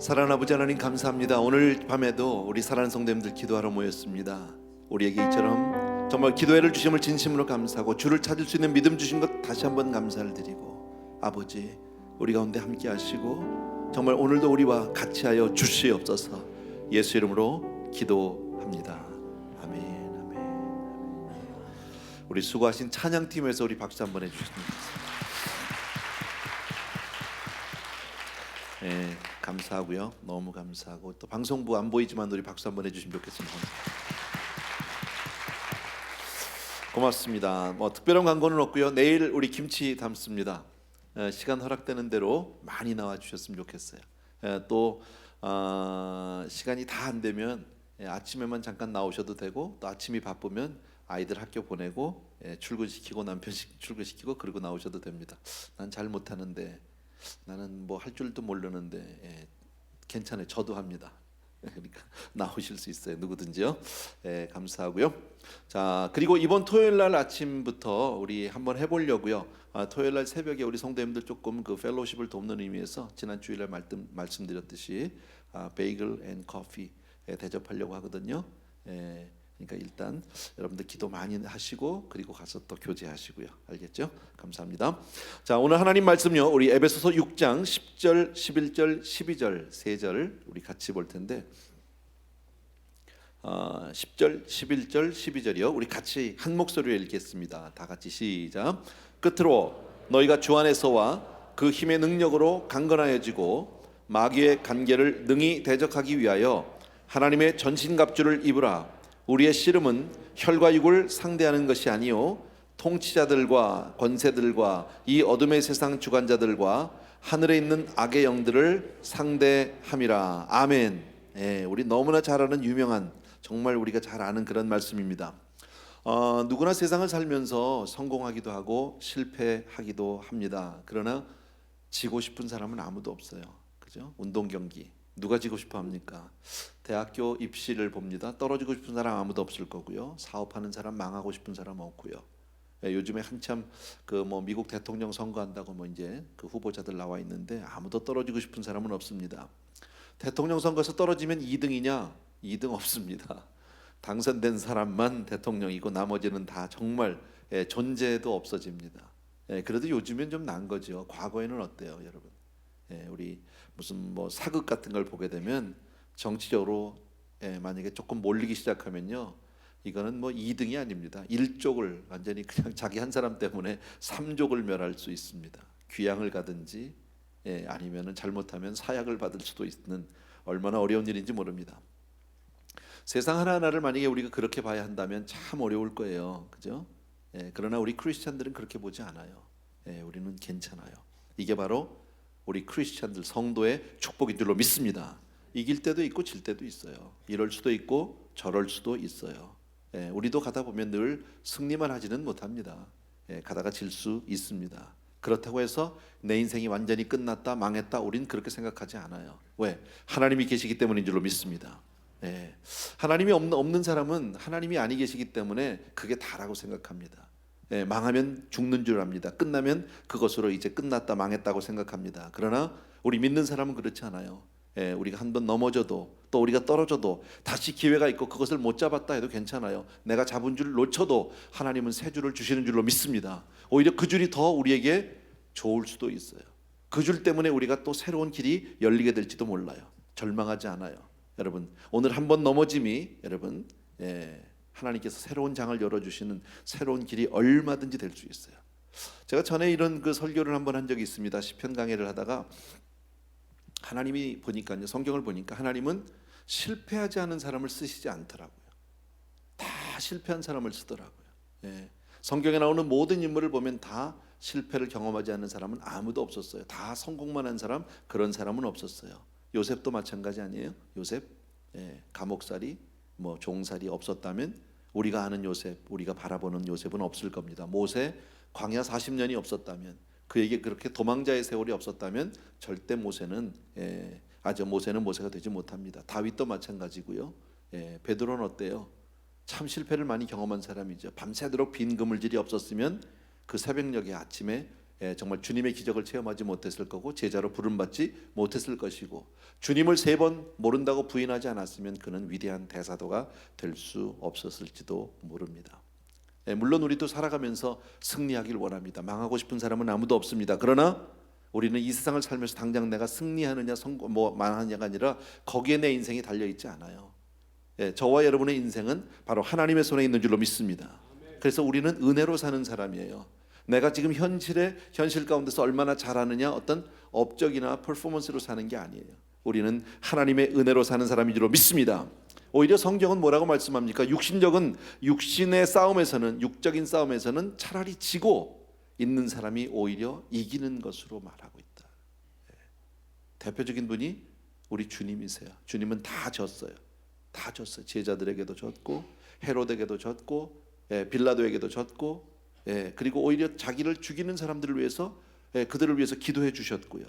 사랑하는 아버지 하나님 감사합니다. 오늘 밤에도 우리 사랑하는 성도님들 기도하러 모였습니다. 우리에게 이처럼 정말 기도회를 주심을 진심으로 감사하고 주를 찾을 수 있는 믿음 주신 것 다시 한번 감사를 드리고, 아버지 우리 가운데 함께 하시고 정말 오늘도 우리와 같이 하여 주시옵소서. 예수 이름으로 기도합니다. 아멘, 아멘. 우리 수고하신 찬양팀에서 우리 박수 한번 해주십니다. 네, 감사하고요. 너무 감사하고, 또 방송부 안 보이지만 우리 박수 한번 해주시면 좋겠습니다. 고맙습니다. 뭐 특별한 광고는 없고요. 내일 우리 김치 담습니다. 시간 허락되는 대로 많이 나와 주셨으면 좋겠어요. 또 시간이 다 안 되면 아침에만 잠깐 나오셔도 되고, 또 아침이 바쁘면 아이들 학교 보내고 출근시키고 남편 출근시키고 그러고 나오셔도 됩니다. 난 잘 못하는데, 나는 뭐 할 줄도 모르는데 괜찮아요. 저도 합니다. 그러니까 나오실 수 있어요. 누구든지요. 감사하고요. 자, 그리고 이번 토요일 날 아침부터 우리 한번 해보려고요. 토요일 날 새벽에 우리 성도님들 조금 그 펠로우십을 돕는 의미에서 지난 주일에 말씀드렸듯이 베이글 앤 커피 대접하려고 하거든요. 그러니까 일단 여러분들 기도 많이 하시고 그리고 가서 또 교제하시고요. 알겠죠? 감사합니다. 자, 오늘 하나님 말씀요. 우리 에베소서 6장 10절, 11절, 12절 세 절 우리 같이 볼 텐데 10절, 11절, 12절이요. 우리 같이 한 목소리로 읽겠습니다. 다 같이 시작. 끝으로 너희가 주 안에서와 그 힘의 능력으로 강건하여지고 마귀의 간계를 능히 대적하기 위하여 하나님의 전신갑주를 입으라. 우리의 씨름은 혈과 육을 상대하는 것이 아니요 통치자들과 권세들과 이 어둠의 세상 주관자들과 하늘에 있는 악의 영들을 상대함이라. 아멘. 우리 너무나 잘 아는 유명한, 정말 우리가 잘 아는 그런 말씀입니다. 누구나 세상을 살면서 성공하기도 하고 실패하기도 합니다. 그러나 지고 싶은 사람은 아무도 없어요. 그죠? 운동 경기 누가 지고 싶어 합니까? 대학교 입시를 봅니다. 떨어지고 싶은 사람 아무도 없을 거고요. 사업하는 사람, 망하고 싶은 사람 없고요. 요즘에 한참 그 뭐 미국 대통령 선거한다고 뭐 이제 그 후보자들 나와 있는데 아무도 떨어지고 싶은 사람은 없습니다. 대통령 선거에서 떨어지면 2등이냐? 2등 없습니다. 당선된 사람만 대통령이고 나머지는 다 정말 존재도 없어집니다. 그래도 요즘엔 좀 난 거죠. 과거에는 어때요, 여러분? 우리 무슨 뭐 사극 같은 걸 보게 되면 정치적으로 만약에 조금 몰리기 시작하면요, 이거는 뭐 2등이 아닙니다. 1족을 완전히 그냥 자기 한 사람 때문에 3족을 멸할 수 있습니다. 귀양을 가든지 아니면은 잘못하면 사약을 받을 수도 있는, 얼마나 어려운 일인지 모릅니다. 세상 하나하나를 만약에 우리가 그렇게 봐야 한다면 참 어려울 거예요. 그죠? 그러나 우리 크리스찬들은 그렇게 보지 않아요. 우리는 괜찮아요. 이게 바로 우리 크리스찬들 성도의 축복인 줄로 믿습니다. 이길 때도 있고 질 때도 있어요. 이럴 수도 있고 저럴 수도 있어요. 우리도 가다 보면 늘 승리만 하지는 못합니다. 가다가 질 수 있습니다. 그렇다고 해서 내 인생이 완전히 끝났다, 망했다, 우리는 그렇게 생각하지 않아요. 왜? 하나님이 계시기 때문인 줄로 믿습니다. 하나님이 없는 사람은 하나님이 아니 계시기 때문에 그게 다라고 생각합니다. 망하면 죽는 줄 압니다. 끝나면 그것으로 이제 끝났다, 망했다고 생각합니다. 그러나 우리 믿는 사람은 그렇지 않아요. 우리가 한번 넘어져도, 또 우리가 떨어져도 다시 기회가 있고 그것을 못 잡았다 해도 괜찮아요. 내가 잡은 줄을 놓쳐도 하나님은 새 줄을 주시는 줄로 믿습니다. 오히려 그 줄이 더 우리에게 좋을 수도 있어요. 그 줄 때문에 우리가 또 새로운 길이 열리게 될지도 몰라요. 절망하지 않아요. 여러분, 오늘 한번 넘어짐이 여러분 하나님께서 새로운 장을 열어주시는 새로운 길이 얼마든지 될 수 있어요. 제가 전에 이런 그 설교를 한번 한 적이 있습니다. 시편 강해를 하다가 하나님이 보니까요, 성경을 보니까 하나님은 실패하지 않은 사람을 쓰시지 않더라고요. 다 실패한 사람을 쓰더라고요. 성경에 나오는 모든 인물을 보면 다 실패를 경험하지 않는 사람은 아무도 없었어요. 다 성공만 한 사람, 그런 사람은 없었어요. 요셉도 마찬가지 아니에요? 요셉 감옥살이 뭐 종살이 없었다면 우리가 아는 요셉, 우리가 바라보는 요셉은 없을 겁니다. 모세 광야 40년이 없었다면, 그에게 그렇게 도망자의 세월이 없었다면 절대 모세는 모세가 되지 못합니다. 다윗도 마찬가지고요. 베드로는 어때요? 참 실패를 많이 경험한 사람이죠. 밤새도록 빈 그물질이 없었으면 그 새벽녘에 아침에 정말 주님의 기적을 체험하지 못했을 거고 제자로 부름받지 못했을 것이고 주님을 3번 모른다고 부인하지 않았으면 그는 위대한 대사도가 될 수 없었을지도 모릅니다. 물론 우리도 살아가면서 승리하길 원합니다. 망하고 싶은 사람은 아무도 없습니다. 그러나 우리는 이 세상을 살면서 당장 내가 승리하느냐 망하느냐가 아니라 거기에 내 인생이 달려있지 않아요. 저와 여러분의 인생은 바로 하나님의 손에 있는 줄로 믿습니다. 그래서 우리는 은혜로 사는 사람이에요. 내가 지금 현실 가운데서 얼마나 잘하느냐 어떤 업적이나 퍼포먼스로 사는 게 아니에요. 우리는 하나님의 은혜로 사는 사람인 줄로 믿습니다. 오히려 성경은 뭐라고 말씀합니까? 육신의 싸움에서는, 육적인 싸움에서는 차라리 지고 있는 사람이 오히려 이기는 것으로 말하고 있다. 대표적인 분이 우리 주님이세요. 주님은 다 졌어요. 다 졌어요. 제자들에게도 졌고 헤로데에게도 졌고 빌라도에게도 졌고 그리고 오히려 자기를 죽이는 사람들을 위해서 그들을 위해서 기도해 주셨고요.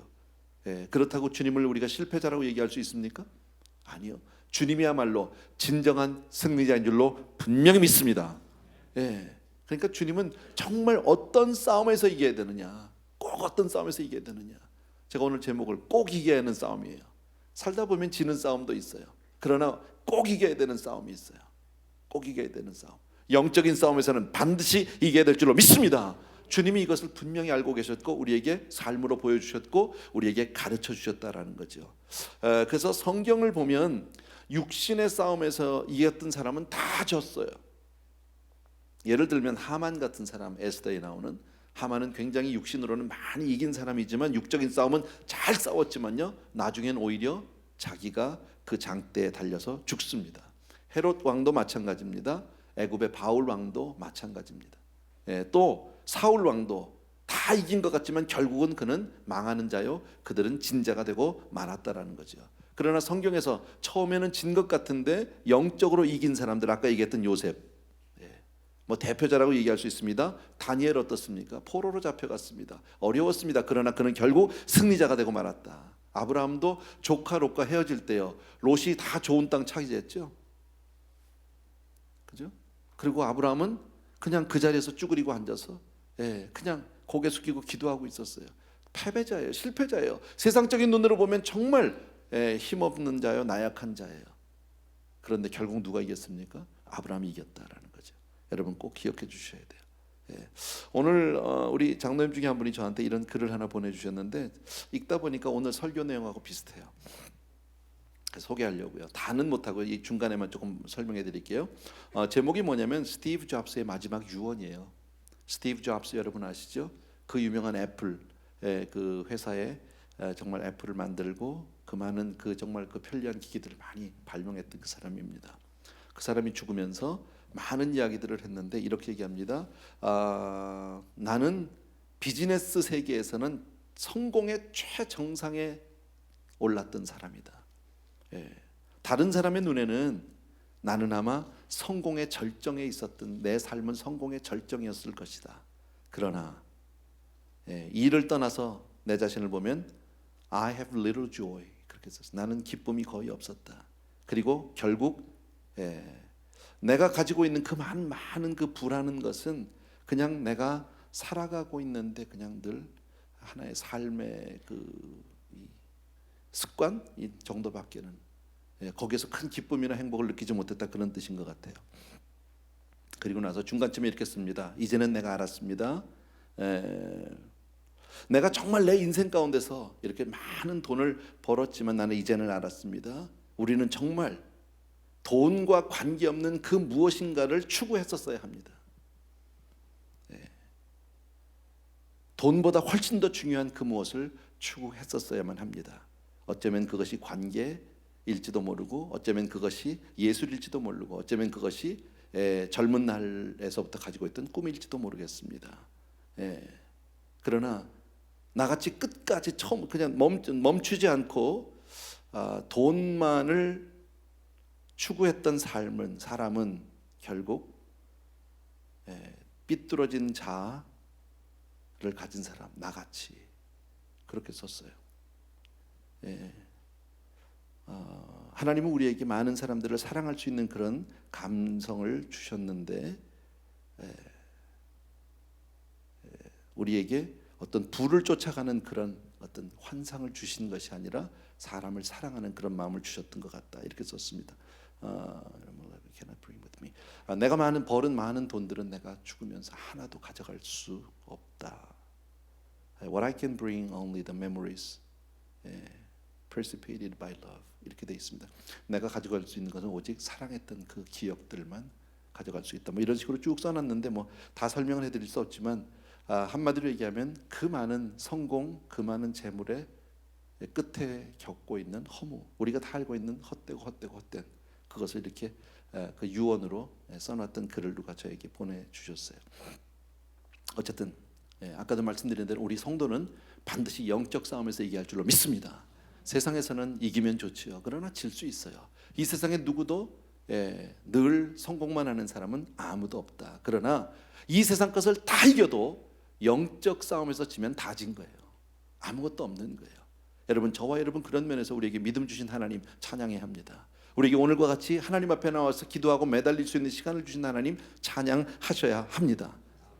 그렇다고 주님을 우리가 실패자라고 얘기할 수 있습니까? 아니요. 주님이야말로 진정한 승리자인 줄로 분명히 믿습니다. 그러니까 주님은 정말 어떤 싸움에서 이겨야 되느냐, 꼭 어떤 싸움에서 이겨야 되느냐. 제가 오늘 제목을 꼭 이겨야 하는 싸움이에요. 살다 보면 지는 싸움도 있어요. 그러나 꼭 이겨야 되는 싸움이 있어요. 꼭 이겨야 되는 싸움. 영적인 싸움에서는 반드시 이겨야 될 줄로 믿습니다. 주님이 이것을 분명히 알고 계셨고 우리에게 삶으로 보여주셨고 우리에게 가르쳐 주셨다라는 거죠. 그래서 성경을 보면 육신의 싸움에서 이겼던 사람은 다 졌어요. 예를 들면 하만 같은 사람, 에스더에 나오는 하만은 굉장히 육신으로는 많이 이긴 사람이지만 육적인 싸움은 잘 싸웠지만요 나중엔 오히려 자기가 그 장대에 달려서 죽습니다. 헤롯 왕도 마찬가지입니다. 애굽의 바울 왕도 마찬가지입니다. 또 사울 왕도 다 이긴 것 같지만 결국은 그는 망하는 자요 그들은 진 자가 되고 말았다라는 거죠. 그러나 성경에서 처음에는 진 것 같은데 영적으로 이긴 사람들, 아까 얘기했던 요셉, 뭐 대표자라고 얘기할 수 있습니다. 다니엘 어떻습니까? 포로로 잡혀갔습니다. 어려웠습니다. 그러나 그는 결국 승리자가 되고 말았다. 아브라함도 조카 롯과 헤어질 때요 롯이 다 좋은 땅 차지했죠. 그죠? 그리고 아브라함은 그냥 그 자리에서 쭈그리고 앉아서 그냥 고개 숙이고 기도하고 있었어요. 패배자예요. 실패자예요. 세상적인 눈으로 보면 정말 힘없는 자요 나약한 자예요. 그런데 결국 누가 이겼습니까? 아브라함이 이겼다라는 거죠. 여러분 꼭 기억해 주셔야 돼요. 오늘 우리 장로님 중에 한 분이 저한테 이런 글을 하나 보내주셨는데 읽다 보니까 오늘 설교 내용하고 비슷해요. 소개하려고요. 다는 못하고 이 중간에만 조금 설명해 드릴게요. 제목이 뭐냐면 스티브 잡스의 마지막 유언이에요. 스티브 잡스 여러분 아시죠? 그 유명한 애플 그 회사에 정말 애플을 만들고 그 많은 그 정말 그 편리한 기기들을 많이 발명했던 그 사람입니다. 그 사람이 죽으면서 많은 이야기들을 했는데 이렇게 얘기합니다. 나는 비즈니스 세계에서는 성공의 최정상에 올랐던 사람이다. 다른 사람의 눈에는 나는 아마 성공의 절정에 있었던 내 삶은 성공의 절정이었을 것이다. 그러나 이 일을 떠나서 내 자신을 보면 I have little joy 그렇게 썼어요. 나는 기쁨이 거의 없었다. 그리고 결국 내가 가지고 있는 그 많은 그 부라는 것은 그냥 내가 살아가고 있는데 그냥 늘 하나의 삶의 그 습관 이 정도밖에는 거기에서 큰 기쁨이나 행복을 느끼지 못했다 그런 뜻인 것 같아요. 그리고 나서 중간쯤에 이렇게 씁니다. 이제는 내가 알았습니다. 내가 정말 내 인생 가운데서 이렇게 많은 돈을 벌었지만 나는 이제는 알았습니다. 우리는 정말 돈과 관계없는 그 무엇인가를 추구했었어야 합니다. 돈보다 훨씬 더 중요한 그 무엇을 추구했었어야만 합니다. 어쩌면 그것이 관계일지도 모르고 어쩌면 그것이 예술일지도 모르고 어쩌면 그것이 젊은 날에서부터 가지고 있던 꿈일지도 모르겠습니다. 그러나 나같이 끝까지 처음 그냥 멈추지 않고 돈만을 추구했던 사람은 결국 삐뚤어진 자아를 가진 사람, 나같이 그렇게 썼어요. 하나님은 우리에게 많은 사람들을 사랑할 수 있는 그런 감성을 주셨는데 우리에게 어떤 부를 쫓아가는 그런 어떤 환상을 주신 것이 아니라 사람을 사랑하는 그런 마음을 주셨던 것 같다. 이렇게 썼습니다. 내가 많은 벌은 많은 돈들은 내가 죽으면서 하나도 가져갈 수 없다. What I can bring only the memories precipitated by love. 이렇게 돼 있습니다. 내가 가져갈 수 있는 것은 오직 사랑했던 그 기억들만 가져갈 수 있다. 뭐 이런 식으로 쭉 써놨는데 뭐 다 설명을 해드릴 수 없지만 한마디로 얘기하면 그 많은 성공, 그 많은 재물의 끝에 겪고 있는 허무, 우리가 다 알고 있는 헛된 그것을 이렇게 그 유언으로 써놨던 글을 누가 저에게 보내주셨어요. 어쨌든 아까도 말씀드린 대로 우리 성도는 반드시 영적 싸움에서 이기할 줄로 믿습니다. 세상에서는 이기면 좋지요. 그러나 질 수 있어요. 이 세상에 누구도 늘 성공만 하는 사람은 아무도 없다. 그러나 이 세상 것을 다 이겨도 영적 싸움에서 지면 다 진 거예요. 아무것도 없는 거예요. 여러분, 저와 여러분 그런 면에서 우리에게 믿음 주신 하나님 찬양해야 합니다. 우리에게 오늘과 같이 하나님 앞에 나와서 기도하고 매달릴 수 있는 시간을 주신 하나님 찬양하셔야 합니다.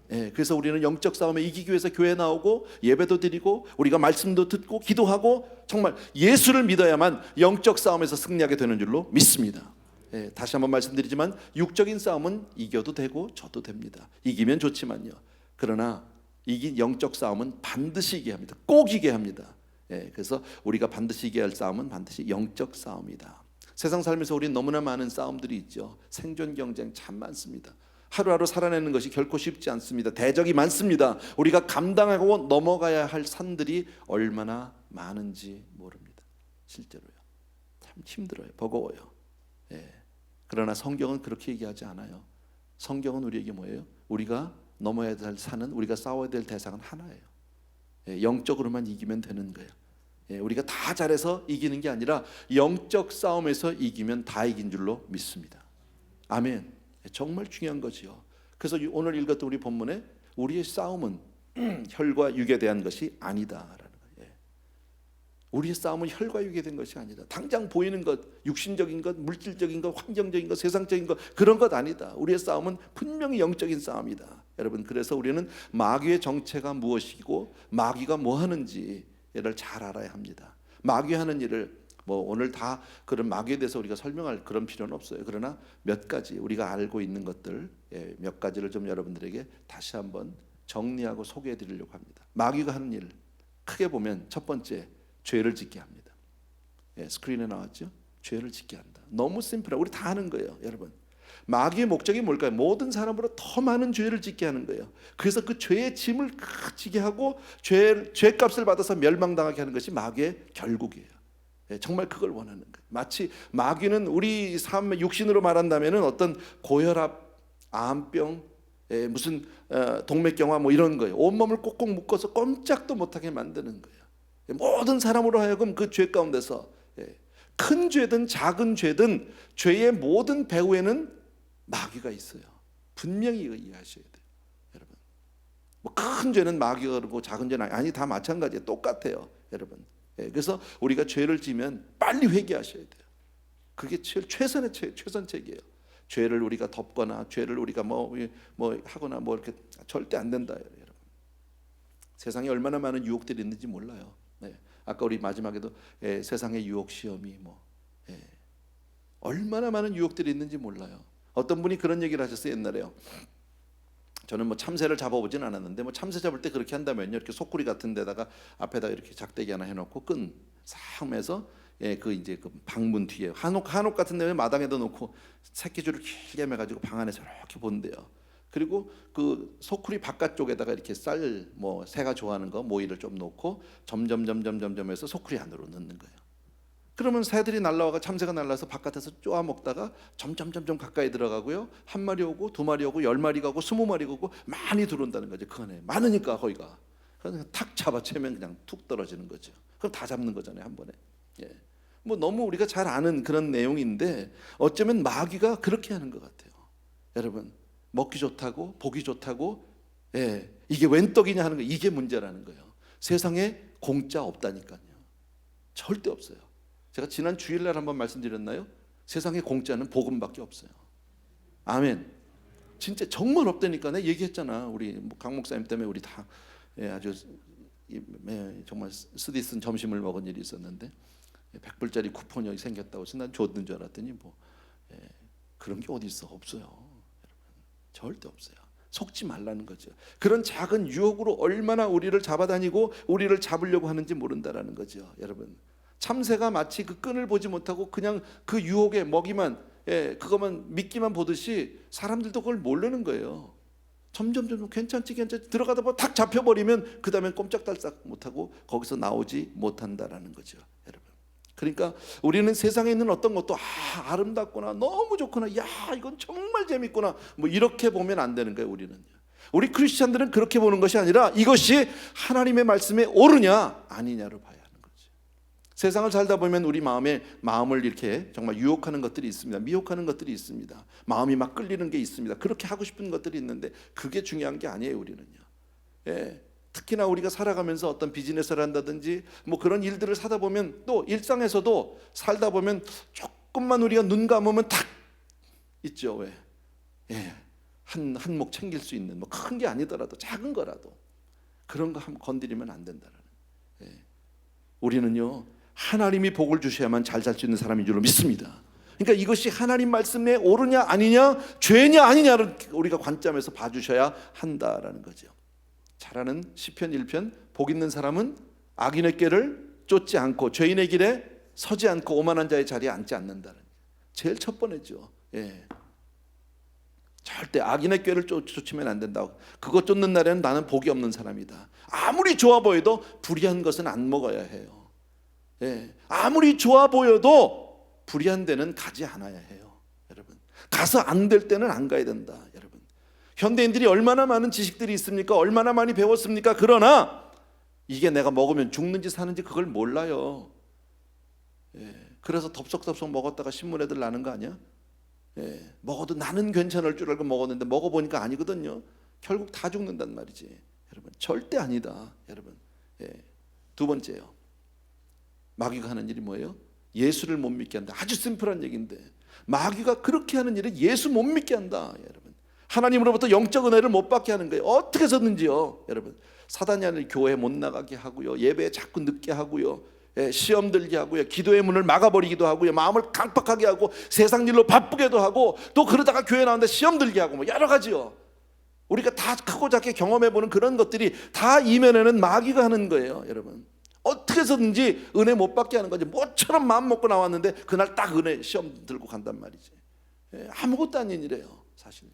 그래서 우리는 영적 싸움에 이기기 위해서 교회 나오고 예배도 드리고 우리가 말씀도 듣고 기도하고 정말 예수를 믿어야만 영적 싸움에서 승리하게 되는 줄로 믿습니다. 다시 한번 말씀드리지만 육적인 싸움은 이겨도 되고 져도 됩니다. 이기면 좋지만요. 그러나 이긴 영적 싸움은 반드시 이겨야 합니다. 꼭 이겨야 합니다. 그래서 우리가 반드시 이겨야 할 싸움은 반드시 영적 싸움이다. 세상 살면서 우리는 너무나 많은 싸움들이 있죠. 생존 경쟁 참 많습니다. 하루하루 살아내는 것이 결코 쉽지 않습니다. 대적이 많습니다. 우리가 감당하고 넘어가야 할 산들이 얼마나 많은지 모릅니다. 실제로요. 참 힘들어요. 버거워요. 그러나 성경은 그렇게 얘기하지 않아요. 성경은 우리에게 뭐예요? 우리가 넘어야 될 산은, 우리가 싸워야 될 대상은 하나예요. 영적으로만 이기면 되는 거예요. 우리가 다 잘해서 이기는 게 아니라 영적 싸움에서 이기면 다 이긴 줄로 믿습니다. 아멘. 정말 중요한 거지요. 그래서 오늘 읽었던 우리 본문에 우리의 싸움은 혈과 육에 대한 것이 아니다라는 거예요. 우리의 싸움은 혈과 육에 대한 것이 아니다. 당장 보이는 것, 육신적인 것, 물질적인 것, 환경적인 것, 세상적인 것, 그런 것 아니다. 우리의 싸움은 분명히 영적인 싸움이다. 여러분, 그래서 우리는 마귀의 정체가 무엇이고 마귀가 뭐 하는지를 잘 알아야 합니다. 마귀 하는 일을 뭐 오늘 다 그런 마귀에 대해서 우리가 설명할 그런 필요는 없어요. 그러나 몇 가지 우리가 알고 있는 것들 몇 가지를 좀 여러분들에게 다시 한번 정리하고 소개해 드리려고 합니다. 마귀가 하는 일 크게 보면 첫 번째, 죄를 짓게 합니다. 스크린에 나왔죠? 죄를 짓게 한다. 너무 심플해. 우리 다 아는 거예요, 여러분. 마귀의 목적이 뭘까요? 모든 사람보다 더 많은 죄를 짓게 하는 거예요. 그래서 그 죄의 짐을 지게 하고 죄값을 받아서 멸망당하게 하는 것이 마귀의 결국이에요. 정말 그걸 원하는 거예요. 마치 마귀는 우리 삶의 육신으로 말한다면 어떤 고혈압, 암병, 무슨 동맥경화 뭐 이런 거예요. 온몸을 꼭꼭 묶어서 꼼짝도 못하게 만드는 거예요. 모든 사람으로 하여금 그 죄 가운데서 큰 죄든 작은 죄든 죄의 모든 배후에는 마귀가 있어요. 분명히 이거 이해하셔야 돼요, 여러분. 뭐 큰 죄는 마귀가 그러고 작은 죄는 아니, 다 마찬가지예요. 똑같아요, 여러분. 그래서 우리가 죄를 지면 빨리 회개하셔야 돼요. 그게 최선책이에요. 죄를 우리가 덮거나 죄를 우리가 뭐 하거나 뭐 이렇게 절대 안 된다, 여러분. 세상에 얼마나 많은 유혹들이 있는지 몰라요. 아까 우리 마지막에도 세상의 유혹 시험이 얼마나 많은 유혹들이 있는지 몰라요. 어떤 분이 그런 얘기를 하셨어요, 옛날에요. 저는 뭐 참새를 잡아보진 않았는데 뭐 참새 잡을 때 그렇게 한다면요, 이렇게 소쿠리 같은 데다가 앞에다 이렇게 작대기 하나 해놓고 끈 싹 매서 그 이제 그 방문 뒤에 한옥 같은 데 마당에다 놓고 새끼줄을 길게 매가지고 방 안에서 이렇게 본대요. 그리고 그 소쿠리 바깥쪽에다가 이렇게 쌀 뭐 새가 좋아하는 거 모이를 좀 놓고 점점점점점점해서 소쿠리 안으로 넣는 거예요. 그러면 새들이 날라와가 참새가 날라서 바깥에서 쪼아 먹다가 점점점점 가까이 들어가고요. 한 마리 오고 두 마리 오고 10마리가 오고 20마리가 오고 많이 들어온다는 거죠. 그 안에 많으니까 거기가. 그래서 탁 잡아채면 그냥 툭 떨어지는 거죠. 그럼 다 잡는 거잖아요, 한 번에. 뭐 너무 우리가 잘 아는 그런 내용인데 어쩌면 마귀가 그렇게 하는 것 같아요. 여러분, 먹기 좋다고 보기 좋다고 이게 웬 떡이냐 하는 거, 이게 문제라는 거예요. 세상에 공짜 없다니까요. 절대 없어요. 제가 지난 주일날 한번 말씀드렸나요? 세상에 공짜는 복음밖에 없어요. 아멘. 진짜 정말 없다니까. 내가 얘기했잖아. 우리 강 목사님 때문에 우리 다 아주 정말 쓰디쓴 점심을 먹은 일이 있었는데 100불짜리 쿠폰이 생겼다고 해서 난 줬는 줄 알았더니 그런 게 어디 있어? 없어요. 여러분, 절대 없어요. 속지 말라는 거죠. 그런 작은 유혹으로 얼마나 우리를 잡아다니고 우리를 잡으려고 하는지 모른다라는 거죠. 여러분, 참새가 마치 그 끈을 보지 못하고 그냥 그 유혹에 먹이만 그것만 미끼만 보듯이 사람들도 그걸 모르는 거예요. 점점 괜찮지 들어가다 보면 탁 잡혀버리면 그 다음엔 꼼짝달싹 못하고 거기서 나오지 못한다라는 거죠. 여러분, 그러니까 우리는 세상에 있는 어떤 것도 아름답구나, 너무 좋구나, 야 이건 정말 재밌구나, 뭐 이렇게 보면 안 되는 거예요. 우리 크리스찬들은 그렇게 보는 것이 아니라 이것이 하나님의 말씀에 옳으냐 아니냐를 봐야 하는 거죠. 세상을 살다 보면 우리 마음을 이렇게 정말 유혹하는 것들이 있습니다. 미혹하는 것들이 있습니다. 마음이 막 끌리는 게 있습니다. 그렇게 하고 싶은 것들이 있는데 그게 중요한 게 아니에요. 우리는요. 특히나 우리가 살아가면서 어떤 비즈니스를 한다든지 뭐 그런 일들을 사다 보면, 또 일상에서도 살다 보면 조금만 우리가 눈 감으면 탁 있죠. 왜? 한몫 챙길 수 있는 뭐 큰 게 아니더라도 작은 거라도 그런 거 한번 건드리면 안 된다는. 우리는요 하나님이 복을 주셔야만 잘 살 수 있는 사람인 줄로 믿습니다. 그러니까 이것이 하나님 말씀에 옳으냐 아니냐, 죄냐 아니냐를 우리가 관점에서 봐주셔야 한다라는 거죠. 잘 아는 시편 1편, 복 있는 사람은 악인의 꾀를 쫓지 않고 죄인의 길에 서지 않고 오만한 자의 자리에 앉지 않는다는, 제일 첫 번째죠. 절대 악인의 꾀를 쫓으면 안 된다고. 그거 쫓는 날에는 나는 복이 없는 사람이다. 아무리 좋아 보여도 불의한 것은 안 먹어야 해요. 아무리 좋아 보여도 불의한 데는 가지 않아야 해요. 여러분, 가서 안 될 때는 안 가야 된다. 여러분, 현대인들이 얼마나 많은 지식들이 있습니까? 얼마나 많이 배웠습니까? 그러나 이게 내가 먹으면 죽는지 사는지 그걸 몰라요. 그래서 덥석덥석 먹었다가 신문에들 나는 거 아니야? 먹어도 나는 괜찮을 줄 알고 먹었는데 먹어보니까 아니거든요. 결국 다 죽는단 말이지. 여러분, 절대 아니다. 여러분, 두 번째요, 마귀가 하는 일이 뭐예요? 예수를 못 믿게 한다. 아주 심플한 얘기인데 마귀가 그렇게 하는 일은 예수 못 믿게 한다. 여러분, 하나님으로부터 영적 은혜를 못 받게 하는 거예요. 어떻게 해서든지요. 여러분, 사단이 아니라 교회 못 나가게 하고요, 예배에 자꾸 늦게 하고요, 시험 들게 하고요, 기도의 문을 막아버리기도 하고요, 마음을 강팍하게 하고 세상 일로 바쁘게도 하고, 또 그러다가 교회 나오는데 시험 들게 하고, 뭐 여러 가지요. 우리가 다 크고 작게 경험해보는 그런 것들이 다 이면에는 마귀가 하는 거예요. 여러분, 어떻게 해서든지 은혜 못 받게 하는 거지. 뭐처럼 마음 먹고 나왔는데 그날 딱 은혜 시험 들고 간단 말이지. 아무것도 아닌 일이에요, 사실요.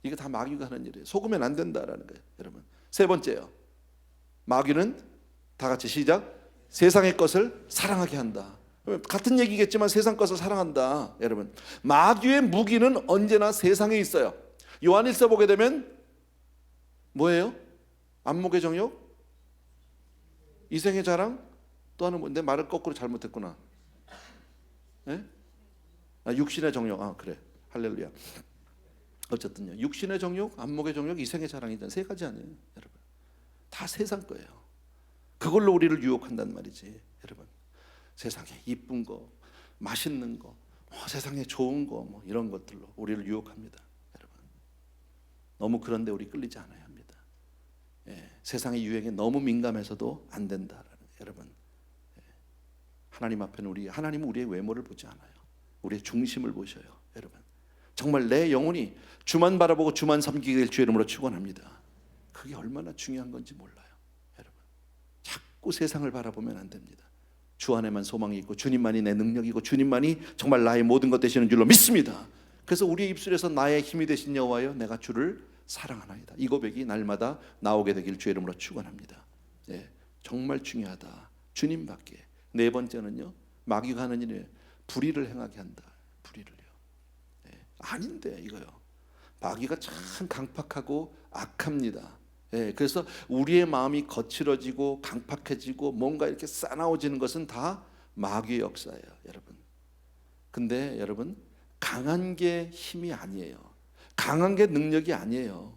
이게 다 마귀가 하는 일이에요. 속으면 안 된다라는 거예요. 여러분, 세 번째요, 마귀는 다 같이 시작, 세상의 것을 사랑하게 한다. 같은 얘기겠지만 세상 것을 사랑한다. 여러분, 마귀의 무기는 언제나 세상에 있어요. 요한일서 보게 되면 뭐예요? 안목의 정욕, 이생의 자랑, 또 하는 뭐, 내 말을 거꾸로 잘못했구나. 육신의 정욕. 그래, 할렐루야. 어쨌든요, 육신의 정욕, 안목의 정욕, 이생의 자랑이잖아요. 세 가지 아니에요, 여러분. 다 세상 거예요. 그걸로 우리를 유혹한단 말이지. 여러분, 세상에 이쁜 거, 맛있는 거, 세상에 좋은 거, 뭐 이런 것들로 우리를 유혹합니다. 여러분, 너무 그런데 우리 끌리지 않아야 합니다. 세상의 유행에 너무 민감해서도 안 된다라는, 여러분, 하나님 앞에는 하나님은 우리의 외모를 보지 않아요. 우리의 중심을 보셔요. 여러분, 정말 내 영혼이 주만 바라보고 주만 섬기게 될 주의 이름으로 축원합니다. 그게 얼마나 중요한 건지 몰라요. 여러분, 자꾸 세상을 바라보면 안 됩니다. 주 안에만 소망이 있고 주님만이 내 능력이고 주님만이 정말 나의 모든 것 되시는 줄로 믿습니다. 그래서 우리의 입술에서 나의 힘이 되신 여호와여 내가 주를 사랑하나이다, 이 고백이 날마다 나오게 되길 주의 이름으로 축원합니다. 정말 중요하다, 주님밖에. 네 번째는요, 마귀가 하는 일에 불의를 행하게 한다. 불의를요. 아닌데 이거요. 마귀가 참 강팍하고 악합니다. 그래서 우리의 마음이 거칠어지고 강팍해지고 뭔가 이렇게 싸나워지는 것은 다 마귀의 역사예요, 여러분. 근데 여러분, 강한 게 힘이 아니에요. 강한 게 능력이 아니에요.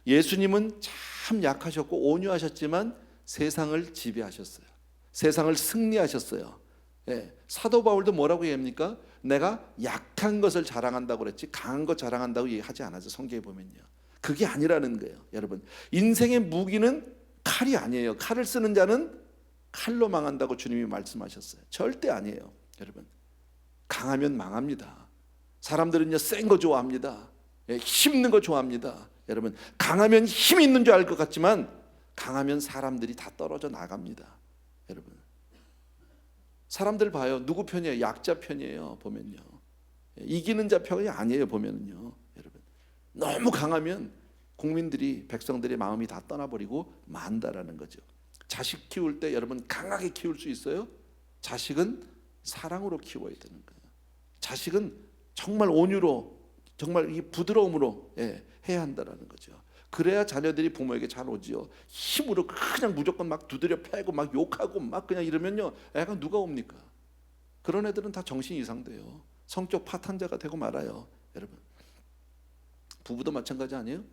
예수님은 참 약하셨고 온유하셨지만 세상을 지배하셨어요. 세상을 승리하셨어요. 사도 바울도 뭐라고 얘기합니까? 내가 약한 것을 자랑한다고 그랬지 강한 것 자랑한다고 얘기하지 않아서 성경에 보면요. 그게 아니라는 거예요. 여러분, 인생의 무기는 칼이 아니에요. 칼을 쓰는 자는 칼로 망한다고 주님이 말씀하셨어요. 절대 아니에요. 여러분, 강하면 망합니다. 사람들은요 센 거 좋아합니다. 힘있는 거 좋아합니다. 여러분, 강하면 힘 있는 줄 알 것 같지만 강하면 사람들이 다 떨어져 나갑니다. 여러분, 사람들 봐요. 누구 편이에요? 약자 편이에요. 보면요, 이기는 자 편이 아니에요. 보면요, 여러분, 너무 강하면 국민들이, 백성들의 마음이 다 떠나버리고 만다라는 거죠. 자식 키울 때 여러분 강하게 키울 수 있어요? 자식은 사랑으로 키워야 되는 거예요. 자식은 정말 온유로, 정말 이 부드러움으로 해야 한다라는 거죠. 그래야 자녀들이 부모에게 잘 오지요. 힘으로 그냥 무조건 막 두드려 패고 막 욕하고 막 그냥 이러면요, 애가 누가 옵니까? 그런 애들은 다 정신 이상돼요. 성적 파탄자가 되고 말아요. 여러분, 부부도 마찬가지 아니에요?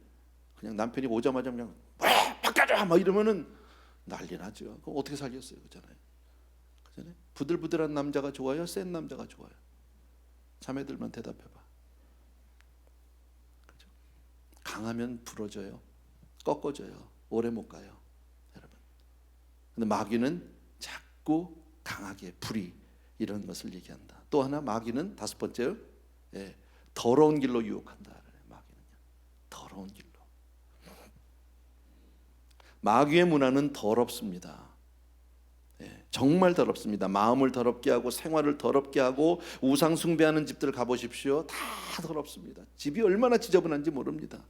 그냥 남편이 오자마자 그냥 바꿔줘 막 이러면은 난리 나죠. 그럼 어떻게 살겠어요? 그잖아요. 부들부들한 남자가 좋아요? 센 남자가 좋아요? 자매들만 대답해봐. 그죠? 강하면 부러져요. 꺾어져요. 오래 못 가요. 여러분. 근데 마귀는 자꾸 강하게, 불의, 이런 것을 얘기한다. 또 하나, 마귀는 다섯 번째요, 더러운 길로 유혹한다. 마귀는요, 더러운 길로. 마귀의 문화는 더럽습니다. 정말 더럽습니다. 마음을 더럽게 하고 생활을 더럽게 하고 우상 숭배하는 집들 가보십시오. 다 더럽습니다. 집이 얼마나 지저분한지 모릅니다.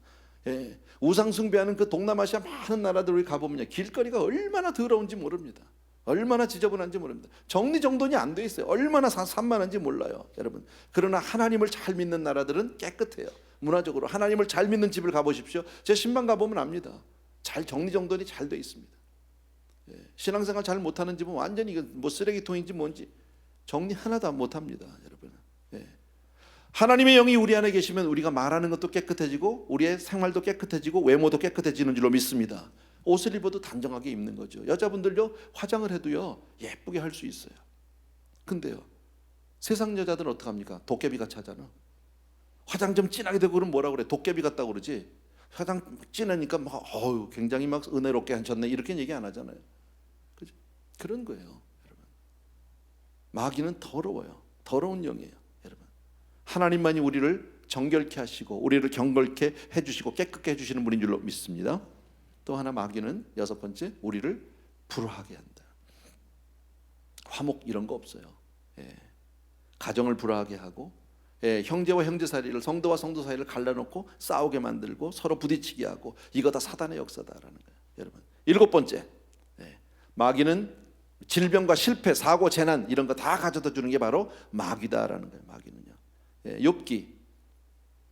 우상 숭배하는 그 동남아시아 많은 나라들 우리 가보면요, 길거리가 얼마나 더러운지 모릅니다. 얼마나 지저분한지 모릅니다. 정리정돈이 안 돼 있어요. 얼마나 산만한지 몰라요. 여러분, 그러나 하나님을 잘 믿는 나라들은 깨끗해요. 문화적으로 하나님을 잘 믿는 집을 가보십시오. 제 신방 가보면 압니다. 잘 정리정돈이 잘 돼 있습니다. 신앙생활 잘 못하는 집은 완전히 뭐 쓰레기통인지 뭔지 정리 하나도 못합니다. 여러분, 하나님의 영이 우리 안에 계시면 우리가 말하는 것도 깨끗해지고 우리의 생활도 깨끗해지고 외모도 깨끗해지는 줄로 믿습니다. 옷을 입어도 단정하게 입는 거죠. 여자분들요, 화장을 해도요 예쁘게 할 수 있어요. 근데요, 세상 여자들은 어떡합니까? 도깨비 같이 하잖아. 화장 좀 진하게 되고 그러면 뭐라 그래? 도깨비 같다고 그러지. 화장 진하니까 막 굉장히 막 은혜롭게 하셨네 이렇게 얘기 안 하잖아요. 그죠? 그런 거예요. 여러분, 마귀는 더러워요. 더러운 영이에요. 여러분, 하나님만이 우리를 정결케 하시고 우리를 경건케 해주시고 깨끗게 해주시는 분인 줄로 믿습니다. 또 하나, 마귀는 여섯 번째, 우리를 불화하게 한다. 화목 이런 거 없어요. 가정을 불화하게 하고, 형제와 형제 사이를, 성도와 성도 사이를 갈라놓고 싸우게 만들고 서로 부딪히게 하고, 이거 다 사단의 역사다라는 거예요. 여러분, 일곱 번째, 마귀는 질병과 실패, 사고, 재난 이런 거 다 가져다 주는 게 바로 마귀다라는 거예요. 마귀는요.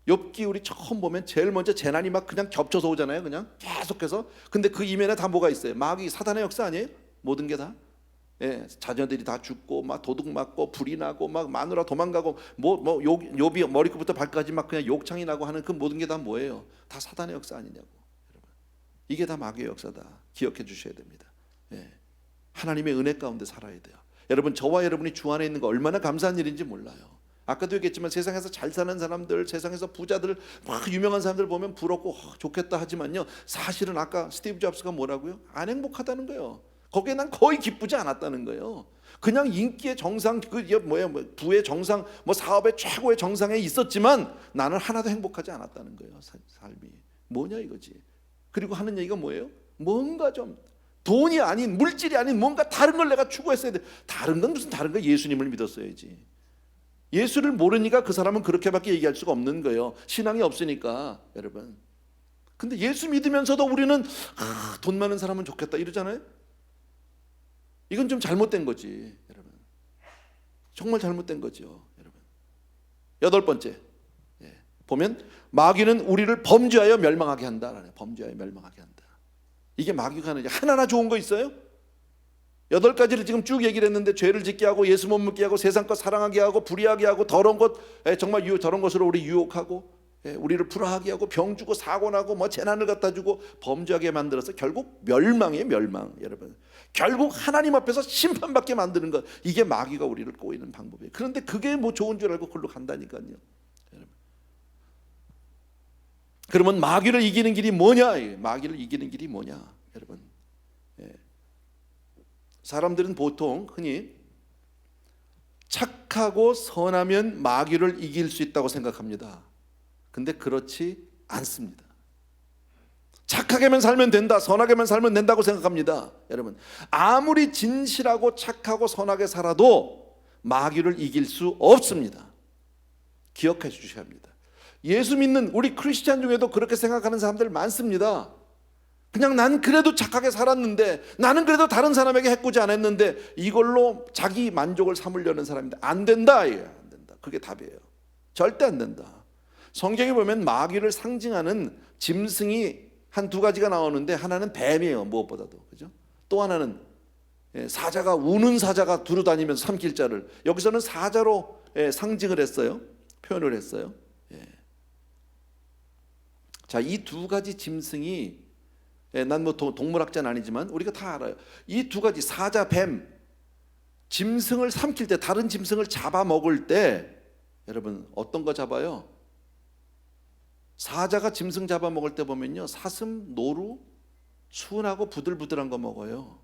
욥기 우리 처음 보면 제일 먼저 재난이 막 그냥 겹쳐서 오잖아요. 그냥 계속해서. 근데 그 이면에 다 뭐가 있어요? 마귀, 사단의 역사 아니에요? 모든 게 다. 자녀들이 다 죽고 막 도둑 맞고 불이 나고 막 마누라 도망가고 욥이 머리끝부터 발까지 막 그냥 욕창이 나고 하는 그 모든 게 다 뭐예요? 다 사단의 역사 아니냐고. 여러분, 이게 다 마귀의 역사다. 기억해 주셔야 됩니다. 하나님의 은혜 가운데 살아야 돼요. 여러분, 저와 여러분이 주 안에 있는 거 얼마나 감사한 일인지 몰라요. 아까도 얘기했지만 세상에서 잘 사는 사람들, 세상에서 부자들, 막 유명한 사람들 보면 부럽고 좋겠다 하지만요, 사실은 아까 스티브 잡스가 뭐라고요? 안 행복하다는 거예요. 거기에 난 거의 기쁘지 않았다는 거예요. 그냥 인기의 정상, 부의 정상, 사업의 최고의 정상에 있었지만 나는 하나도 행복하지 않았다는 거예요. 삶이 뭐냐 이거지. 그리고 하는 얘기가 뭐예요? 뭔가 좀 돈이 아닌, 물질이 아닌 뭔가 다른 걸 내가 추구했어야 돼. 다른 건 무슨 다른 거? 예수님을 믿었어야지. 예수를 모르니까 그 사람은 그렇게밖에 얘기할 수가 없는 거예요. 신앙이 없으니까. 여러분, 근데 예수 믿으면서도 우리는 돈 많은 사람은 좋겠다 이러잖아요. 이건 좀 잘못된 거지. 여러분, 정말 잘못된 거죠. 여러분, 여덟 번째, 보면 마귀는 우리를 범죄하여 멸망하게 한다. 범죄하여 멸망하게 한다. 이게 마귀가 하는, 하나하나 좋은 거 있어요? 여덟 가지를 지금 쭉 얘기를 했는데, 죄를 짓게 하고 예수 못 믿게 하고 세상 것 사랑하게 하고 불의하게 하고 더러운 것, 정말 더러운 것으로 우리 유혹하고, 우리를 불화하게 하고 병 주고 사고 나고 재난을 갖다 주고 범죄하게 만들어서 결국 멸망이에요. 멸망. 여러분, 결국 하나님 앞에서 심판받게 만드는 것, 이게 마귀가 우리를 꼬이는 방법이에요. 그런데 그게 좋은 줄 알고 그걸로 간다니까요. 여러분, 그러면 마귀를 이기는 길이 뭐냐? 마귀를 이기는 길이 뭐냐? 여러분, 사람들은 보통 흔히 착하고 선하면 마귀를 이길 수 있다고 생각합니다. 근데 그렇지 않습니다. 착하게만 살면 된다, 선하게만 살면 된다고 생각합니다. 여러분, 아무리 진실하고 착하고 선하게 살아도 마귀를 이길 수 없습니다. 기억해 주셔야 합니다. 예수 믿는 우리 크리스찬 중에도 그렇게 생각하는 사람들 많습니다. 그냥 난 그래도 착하게 살았는데, 나는 그래도 다른 사람에게 해코지 안 했는데, 이걸로 자기 만족을 삼으려는 사람인데 안 된다. 안 된다. 그게 답이에요. 절대 안 된다. 성경에 보면 마귀를 상징하는 짐승이 한 두 가지가 나오는데, 하나는 뱀이에요. 무엇보다도. 그죠? 또 하나는 사자가, 우는 사자가 두루 다니면서 삼킬 자를, 여기서는 사자로 상징을 했어요. 표현을 했어요. 자, 이 두 가지 짐승이, 난 뭐 동물학자는 아니지만 우리가 다 알아요. 이 두 가지, 사자, 뱀, 짐승을 삼킬 때, 다른 짐승을 잡아먹을 때, 여러분 어떤 거 잡아요? 사자가 짐승 잡아먹을 때 보면요, 사슴, 노루, 순하고 부들부들한 거 먹어요.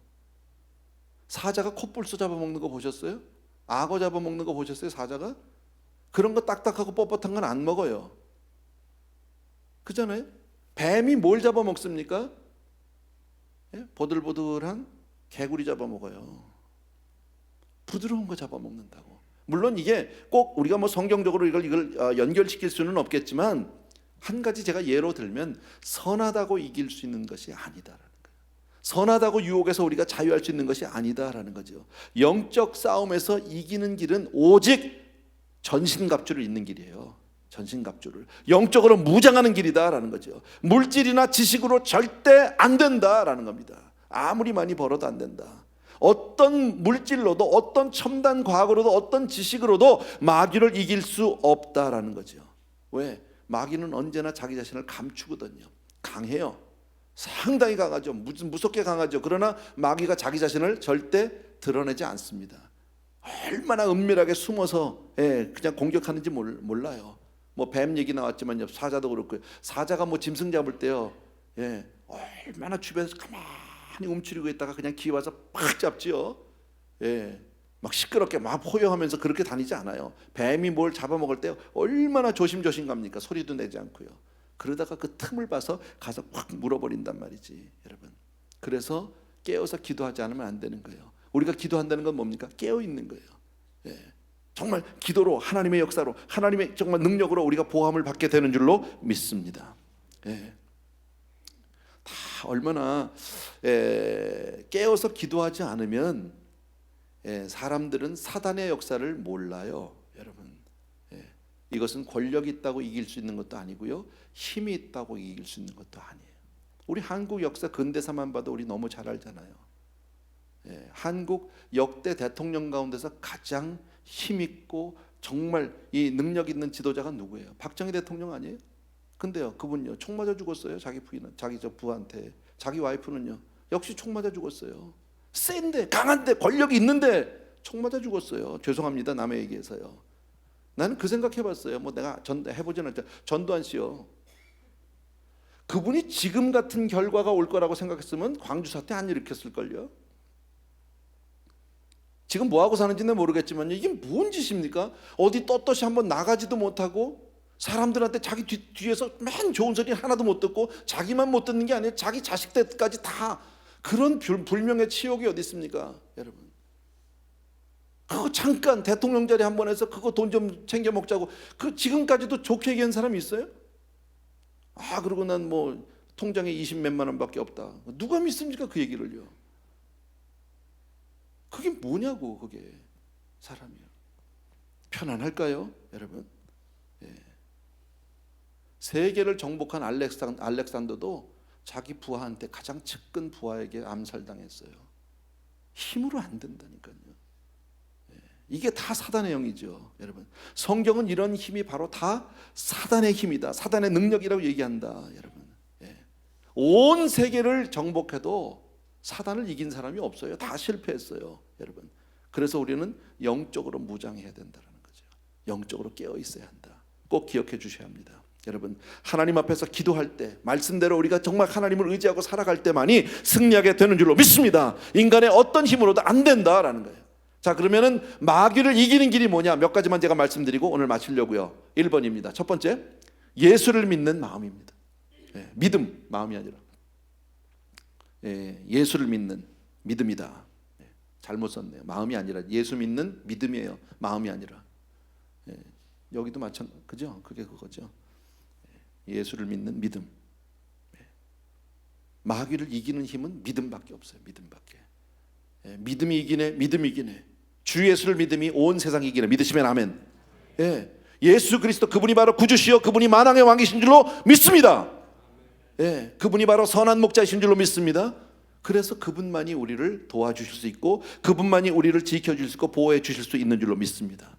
사자가 콧불소 잡아먹는 거 보셨어요? 악어 잡아먹는 거 보셨어요? 사자가? 그런 거 딱딱하고 뻣뻣한 건 안 먹어요. 그잖아요? 뱀이 뭘 잡아먹습니까? 보들보들한 개구리 잡아먹어요. 부드러운 거 잡아먹는다고. 물론 이게 꼭 우리가 뭐 성경적으로 이걸 연결시킬 수는 없겠지만, 한 가지 제가 예로 들면, 선하다고 이길 수 있는 것이 아니다라는 거예요. 선하다고 유혹에서 우리가 자유할 수 있는 것이 아니다라는 거죠. 영적 싸움에서 이기는 길은 오직 전신갑주를 잇는 길이에요. 전신갑주를 영적으로 무장하는 길이다라는 거죠. 물질이나 지식으로 절대 안 된다라는 겁니다. 아무리 많이 벌어도 안 된다. 어떤 물질로도, 어떤 첨단 과학으로도, 어떤 지식으로도 마귀를 이길 수 없다라는 거죠. 왜? 마귀는 언제나 자기 자신을 감추거든요. 강해요. 상당히 강하죠. 무섭게 강하죠. 그러나 마귀가 자기 자신을 절대 드러내지 않습니다. 얼마나 은밀하게 숨어서 그냥 공격하는지 몰라요. 뭐 뱀 얘기 나왔지만요, 사자도 그렇고요. 사자가 뭐 짐승 잡을 때요, 얼마나 주변에서 가만히 움츠리고 있다가 그냥 기회 와서 팍 잡지요. 막 시끄럽게 막 호요하면서 그렇게 다니지 않아요. 뱀이 뭘 잡아먹을 때 얼마나 조심조심 갑니까? 소리도 내지 않고요. 그러다가 그 틈을 봐서 가서 확 물어버린단 말이지, 여러분. 그래서 깨어서 기도하지 않으면 안 되는 거예요. 우리가 기도한다는 건 뭡니까? 깨어 있는 거예요. 정말 기도로, 하나님의 역사로, 하나님의 정말 능력으로 우리가 보함을 받게 되는 줄로 믿습니다. 다 얼마나 깨어서 기도하지 않으면 사람들은 사단의 역사를 몰라요, 여러분. 이것은 권력이 있다고 이길 수 있는 것도 아니고요, 힘이 있다고 이길 수 있는 것도 아니에요. 우리 한국 역사 근대사만 봐도 우리 너무 잘 알잖아요. 한국 역대 대통령 가운데서 가장 힘있고 정말 이 능력 있는 지도자가 누구예요? 박정희 대통령 아니에요? 근데요, 그분요, 총 맞아 죽었어요. 자기 부인은, 자기 부한테. 자기 와이프는요, 역시 총 맞아 죽었어요. 센데, 강한데, 권력이 있는데 총 맞아 죽었어요. 죄송합니다, 남의 얘기해서요. 나는 그 생각해봤어요. 뭐 내가 해보지는 않죠. 전두환 씨요, 그분이 지금 같은 결과가 올 거라고 생각했으면 광주 사태 안 일으켰을걸요. 지금 뭐하고 사는지는 모르겠지만 이게 뭔 짓입니까? 어디 떳떳이 한번 나가지도 못하고, 사람들한테 자기 뒤에서 맨 좋은 소리 하나도 못 듣고, 자기만 못 듣는 게 아니라 자기 자식 때까지 다 그런 불명의 치욕이 어디 있습니까, 여러분? 그거 잠깐 대통령 자리 한 번 해서 그거 돈 좀 챙겨 먹자고, 그 지금까지도 좋게 얘기한 사람이 있어요? 그리고 난 뭐 통장에 20몇만 원밖에 없다. 누가 믿습니까, 그 얘기를요? 그게 뭐냐고, 그게 사람이요. 편안할까요, 여러분? 세계를 정복한 알렉산더도 자기 부하한테, 가장 측근 부하에게 암살당했어요. 힘으로 안 된다니까요. 이게 다 사단의 영이죠, 여러분. 성경은 이런 힘이 바로 다 사단의 힘이다, 사단의 능력이라고 얘기한다, 여러분. 온 세계를 정복해도 사단을 이긴 사람이 없어요. 다 실패했어요, 여러분. 그래서 우리는 영적으로 무장해야 된다는 거죠. 영적으로 깨어 있어야 한다. 꼭 기억해 주셔야 합니다. 여러분, 하나님 앞에서 기도할 때 말씀대로 우리가 정말 하나님을 의지하고 살아갈 때만이 승리하게 되는 줄로 믿습니다. 인간의 어떤 힘으로도 안 된다라는 거예요. 자, 그러면은 마귀를 이기는 길이 뭐냐? 몇 가지만 제가 말씀드리고 오늘 마치려고요. 1번입니다. 첫 번째, 예수를 믿는 마음입니다. 믿음, 마음이 아니라 예수를 믿는 믿음이다. 잘못 썼네요. 마음이 아니라 예수 믿는 믿음이에요. 마음이 아니라. 여기도 그죠? 그게 그거죠. 예수를 믿는 믿음. 마귀를 이기는 힘은 믿음밖에 없어요. 믿음밖에. 믿음이 이기네. 믿음이 이기네. 주 예수를 믿음이 온 세상 이기네. 믿으시면 아멘. 예수 그리스도 그분이 바로 구주시여 그분이 만왕의 왕이신 줄로 믿습니다. 그분이 바로 선한 목자이신 줄로 믿습니다. 그래서 그분만이 우리를 도와주실 수 있고 그분만이 우리를 지켜줄 수 있고 보호해 주실 수 있는 줄로 믿습니다.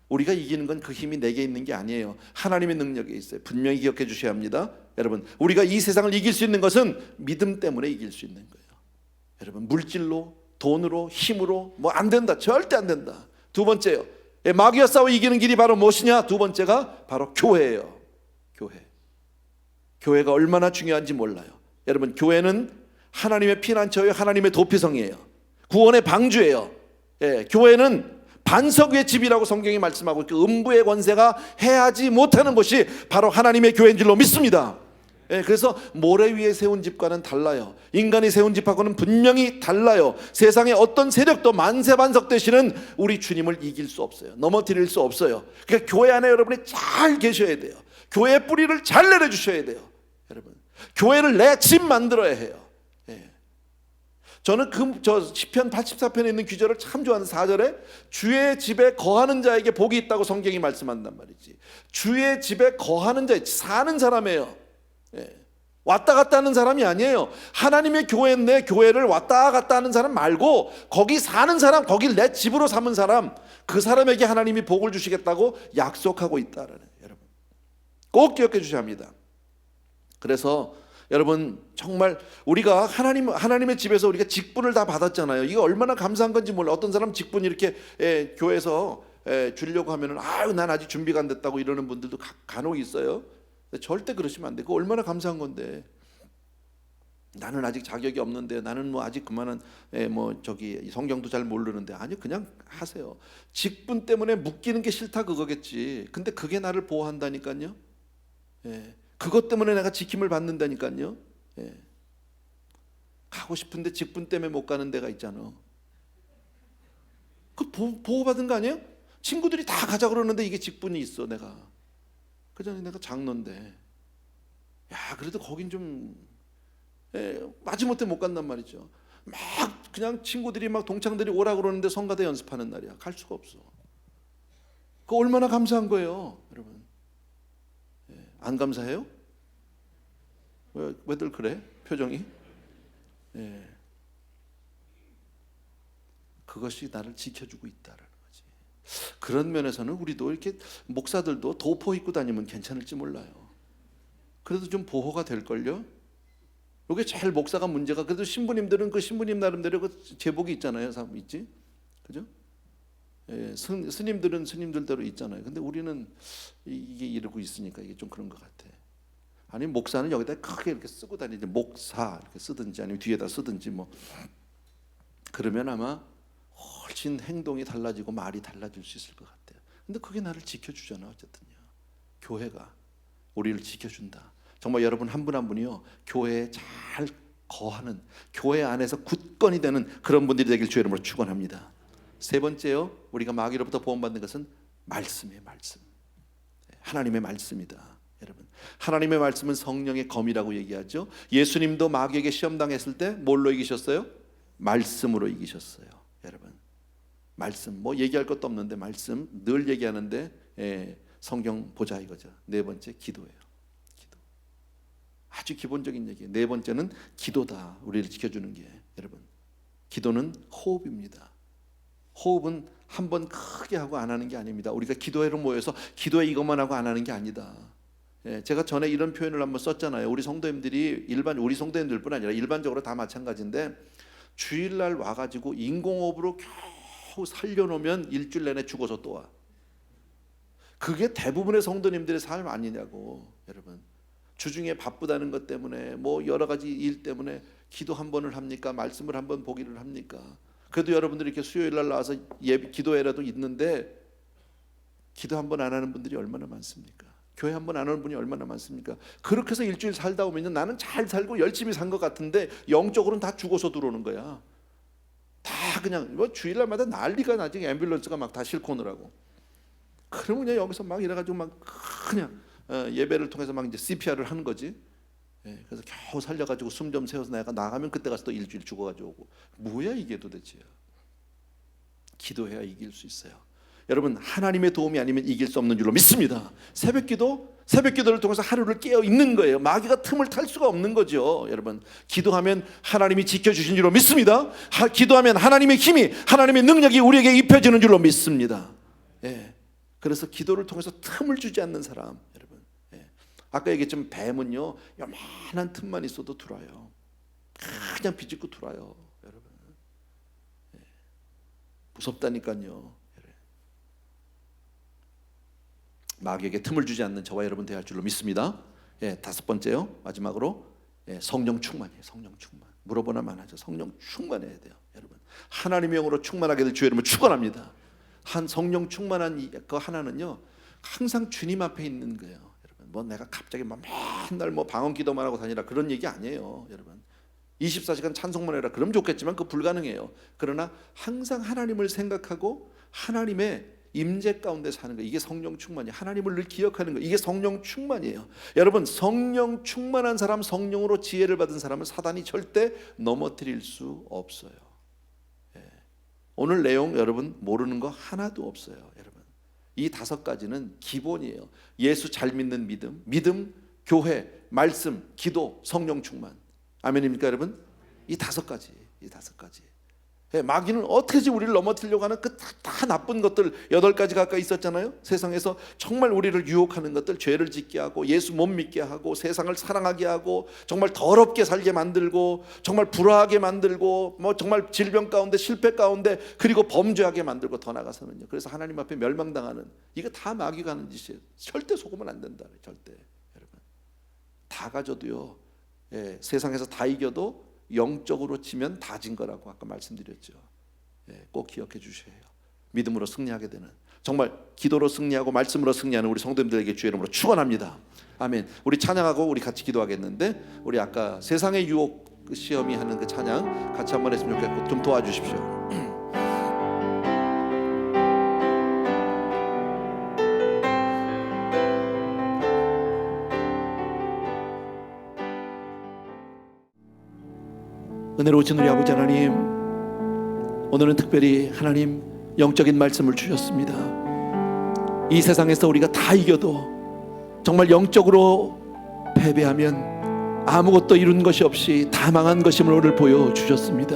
우리가 이기는 건 그 힘이 내게 있는 게 아니에요. 하나님의 능력에 있어요. 분명히 기억해 주셔야 합니다. 여러분, 우리가 이 세상을 이길 수 있는 것은 믿음 때문에 이길 수 있는 거예요. 여러분, 물질로, 돈으로, 힘으로 뭐 안 된다. 절대 안 된다. 두 번째요, 마귀와 싸워 이기는 길이 바로 무엇이냐? 두 번째가 바로 교회예요. 교회가 얼마나 중요한지 몰라요. 여러분, 교회는 하나님의 피난처예요. 하나님의 도피성이에요. 구원의 방주예요. 교회는 반석 위의 집이라고 성경이 말씀하고 그 음부의 권세가 해하지 못하는 곳이 바로 하나님의 교회인 줄로 믿습니다. 그래서 모래 위에 세운 집과는 달라요. 인간이 세운 집하고는 분명히 달라요. 세상의 어떤 세력도 만세반석 되시는 우리 주님을 이길 수 없어요. 넘어뜨릴 수 없어요. 그러니까 교회 안에 여러분이 잘 계셔야 돼요. 교회의 뿌리를 잘 내려주셔야 돼요. 여러분, 교회를 내 집 만들어야 해요. 저는 저 시편 84편에 있는 구절을 참 좋아하는 4절에 주의 집에 거하는 자에게 복이 있다고 성경이 말씀한단 말이지. 주의 집에 거하는 자, 사는 사람이에요. 왔다 갔다 하는 사람이 아니에요. 하나님의 교회인데 교회를 왔다 갔다 하는 사람 말고 거기 사는 사람, 거길 내 집으로 삼은 사람, 그 사람에게 하나님이 복을 주시겠다고 약속하고 있다라는, 여러분 꼭 기억해 주셔야 합니다. 그래서 여러분, 정말 우리가 하나님의 집에서 우리가 직분을 다 받았잖아요. 이거 얼마나 감사한 건지 몰라. 어떤 사람 직분 이렇게 교회에서 주려고 하면은 난 아직 준비가 안 됐다고 이러는 분들도 간혹 있어요. 절대 그러시면 안 돼. 그거 얼마나 감사한 건데. 나는 아직 자격이 없는데, 나는 뭐 아직 그만한 성경도 잘 모르는데. 아니, 그냥 하세요. 직분 때문에 묶이는 게 싫다 그거겠지. 근데 그게 나를 보호한다니까요. 그것 때문에 내가 지킴을 받는다니까요. 가고 싶은데 직분 때문에 못 가는 데가 있잖아. 그 보호받은 거 아니에요? 친구들이 다 가자 그러는데 이게 직분이 있어. 그 전에 내가 장로인데, 그래도 거긴 좀 마지못해 못 간단 말이죠. 막 그냥 친구들이 막 동창들이 오라 그러는데 성가대 연습하는 날이야. 갈 수가 없어. 그거 얼마나 감사한 거예요, 여러분. 안 감사해요? 왜들 그래? 표정이? 그것이 나를 지켜주고 있다라는 거지. 그런 면에서는 우리도 이렇게 목사들도 도포 입고 다니면 괜찮을지 몰라요. 그래도 좀 보호가 될걸요? 이게 제일 목사가 문제가, 그래도 신부님들은 그 신부님 나름대로 그 제복이 있잖아요. 있지? 그죠? 스님들은 스님들대로 있잖아요. 근데 우리는 이게 이러고 있으니까 이게 좀 그런 것 같아. 아니, 목사는 여기다 크게 이렇게 쓰고 다니지, 목사 이렇게 쓰든지 아니면 뒤에다 쓰든지 뭐. 그러면 아마 훨씬 행동이 달라지고 말이 달라질 수 있을 것 같아요. 근데 그게 나를 지켜주잖아. 어쨌든요, 교회가 우리를 지켜준다. 정말 여러분 한 분 한 분이요, 교회에 잘 거하는, 교회 안에서 굳건히 되는 그런 분들이 되길 주의 이름으로 축원합니다. 세 번째요, 우리가 마귀로부터 보호받는 것은 말씀이에요. 말씀. 하나님의 말씀이다. 여러분, 하나님의 말씀은 성령의 검이라고 얘기하죠. 예수님도 마귀에게 시험당했을 때 뭘로 이기셨어요? 말씀으로 이기셨어요. 여러분, 말씀, 뭐 얘기할 것도 없는데 말씀 늘 얘기하는데 성경 보자 이거죠. 네 번째, 기도예요. 기도. 아주 기본적인 얘기예요. 네 번째는 기도다. 우리를 지켜주는 게, 여러분, 기도는 호흡입니다. 호흡은 한 번 크게 하고 안 하는 게 아닙니다. 우리가 기도회로 모여서 기도회 이것만 하고 안 하는 게 아니다. 제가 전에 이런 표현을 한번 썼잖아요. 우리 성도님들이 우리 성도님들뿐 아니라 일반적으로 다 마찬가지인데, 주일날 와가지고 인공호흡으로 겨우 살려놓으면 일주일 내내 죽어서 또 와. 그게 대부분의 성도님들의 삶 아니냐고. 여러분, 주중에 바쁘다는 것 때문에 뭐 여러 가지 일 때문에 기도 한 번을 합니까? 말씀을 한 번 보기를 합니까? 그래도 여러분들이 이렇게 수요일 날 나와서 기도회라도 있는데 기도 한 번 안 하는 분들이 얼마나 많습니까? 교회 한 번 안 오는 분이 얼마나 많습니까? 그렇게 해서 일주일 살다 오면 나는 잘 살고 열심히 산 것 같은데 영적으로는 다 죽어서 들어오는 거야. 다 그냥 뭐 주일날마다 난리가 나지. 앰뷸런스가 막 다 싣고 오느라고. 그러면 그냥 여기서 막 이래가지고 막 그냥 예배를 통해서 막 이제 CPR을 하는 거지. 그래서 겨우 살려가지고 숨 좀 세워서 내가 나가면 그때 가서 또 일주일 죽어가지고 오고. 뭐야 이게 도대체. 기도해야 이길 수 있어요. 여러분, 하나님의 도움이 아니면 이길 수 없는 줄로 믿습니다. 새벽기도를 통해서 하루를 깨어 있는 거예요. 마귀가 틈을 탈 수가 없는 거죠. 여러분, 기도하면 하나님이 지켜주신 줄로 믿습니다. 기도하면 하나님의 힘이, 하나님의 능력이 우리에게 입혀지는 줄로 믿습니다. 그래서 기도를 통해서 틈을 주지 않는 사람, 여러분. 아까 얘기했지만 뱀은요, 요만한 틈만 있어도 들어와요. 그냥 비집고 들어와요, 여러분. 무섭다니까요. 마귀에게 틈을 주지 않는 저와 여러분 되어야 할 줄로 믿습니다. 다섯 번째요, 마지막으로 성령 충만이에요. 성령 충만. 물어보나 마나죠. 성령 충만해야 돼요, 여러분. 하나님의 영으로 충만하게 될 주의 이름을 축원합니다. 한 성령 충만한 그 하나는요, 항상 주님 앞에 있는 거예요, 여러분. 뭐 내가 갑자기 막 맨날 뭐 방언 기도만 하고 다니라 그런 얘기 아니에요, 여러분. 24시간 찬송만 해라 그럼 좋겠지만 그거 불가능해요. 그러나 항상 하나님을 생각하고 하나님의 임재 가운데 사는 거, 이게 성령 충만이에요. 하나님을 늘 기억하는 거, 이게 성령 충만이에요. 여러분, 성령 충만한 사람, 성령으로 지혜를 받은 사람은 사단이 절대 넘어뜨릴 수 없어요. 오늘 내용 여러분 모르는 거 하나도 없어요. 여러분, 이 다섯 가지는 기본이에요. 예수 잘 믿는 믿음, 교회, 말씀, 기도, 성령 충만. 아멘입니까 여러분? 이 다섯 가지. 마귀는 어떻게든지 우리를 넘어뜨리려고 하는 그 다 나쁜 것들 8가지 가까이 있었잖아요. 세상에서 정말 우리를 유혹하는 것들, 죄를 짓게 하고 예수 못 믿게 하고 세상을 사랑하게 하고 정말 더럽게 살게 만들고 정말 불화하게 만들고 뭐 정말 질병 가운데 실패 가운데 그리고 범죄하게 만들고 더 나가서는요. 그래서 하나님 앞에 멸망당하는, 이거 다 마귀가 하는 짓이에요. 절대 속으면 안 된다. 절대. 여러분, 다 가져도요, 세상에서 다 이겨도 영적으로 치면 다 진 거라고 아까 말씀드렸죠. 꼭 기억해 주셔야 해요. 믿음으로 승리하게 되는, 정말 기도로 승리하고 말씀으로 승리하는 우리 성도님들에게 주의 이름으로 축원합니다. 아멘. 우리 찬양하고 우리 같이 기도하겠는데, 우리 아까 세상의 유혹 시험이 하는 그 찬양 같이 한번 했으면 좋겠고 좀 도와주십시오. 은혜로우신 우리 아버지 하나님, 오늘은 특별히 하나님 영적인 말씀을 주셨습니다. 이 세상에서 우리가 다 이겨도 정말 영적으로 패배하면 아무것도 이룬 것이 없이 다 망한 것임을 오늘 보여주셨습니다.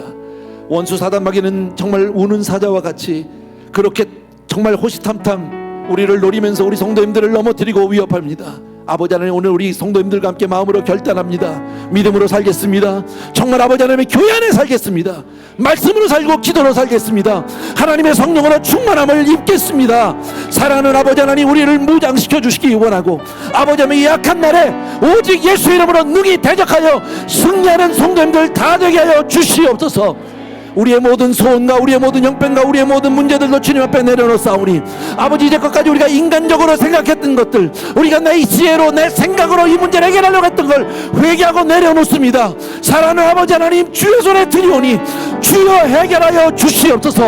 원수 사단 마귀는 정말 우는 사자와 같이 그렇게 정말 호시탐탐 우리를 노리면서 우리 성도님들을 넘어뜨리고 위협합니다. 아버지 하나님, 오늘 우리 성도님들과 함께 마음으로 결단합니다. 믿음으로 살겠습니다. 정말 아버지 하나님의 교회 안에 살겠습니다. 말씀으로 살고 기도로 살겠습니다. 하나님의 성령으로 충만함을 입겠습니다. 사랑하는 아버지 하나님, 우리를 무장시켜 주시기 원하고 아버지 하나님, 약한 날에 오직 예수 이름으로 능히 대적하여 승리하는 성도님들 다 되게 하여 주시옵소서. 우리의 모든 소원과 우리의 모든 형편과 우리의 모든 문제들도 주님 앞에 내려놓사오니 아버지, 이제껏까지 우리가 인간적으로 생각했던 것들, 우리가 내 지혜로 내 생각으로 이 문제를 해결하려고 했던 걸 회개하고 내려놓습니다. 사랑하는 아버지 하나님, 주의 손에 드리오니 주여 해결하여 주시옵소서.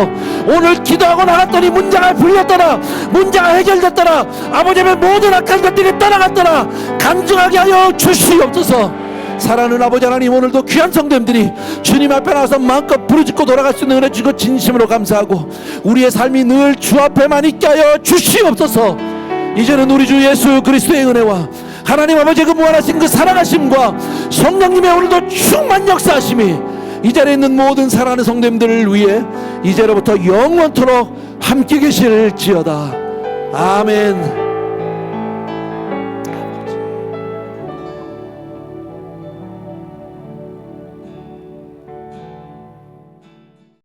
오늘 기도하고 나갔더니 문제가 풀렸더라, 문제가 해결됐더라, 아버지 앞에 모든 악한 것들이 떠나갔더라, 간증하게 하여 주시옵소서. 사랑하는 아버지 하나님, 오늘도 귀한 성도님들이 주님 앞에 나와서 마음껏 부르짖고 돌아갈 수 있는 은혜 주시고 진심으로 감사하고 우리의 삶이 늘 주 앞에만 있게 하여 주시옵소서. 이제는 우리 주 예수 그리스도의 은혜와 하나님 아버지의 그 무한하신 그 사랑하심과 성령님의 오늘도 충만 역사하심이 이 자리에 있는 모든 사랑하는 성도님들을 위해 이제로부터 영원토록 함께 계실지어다. 아멘.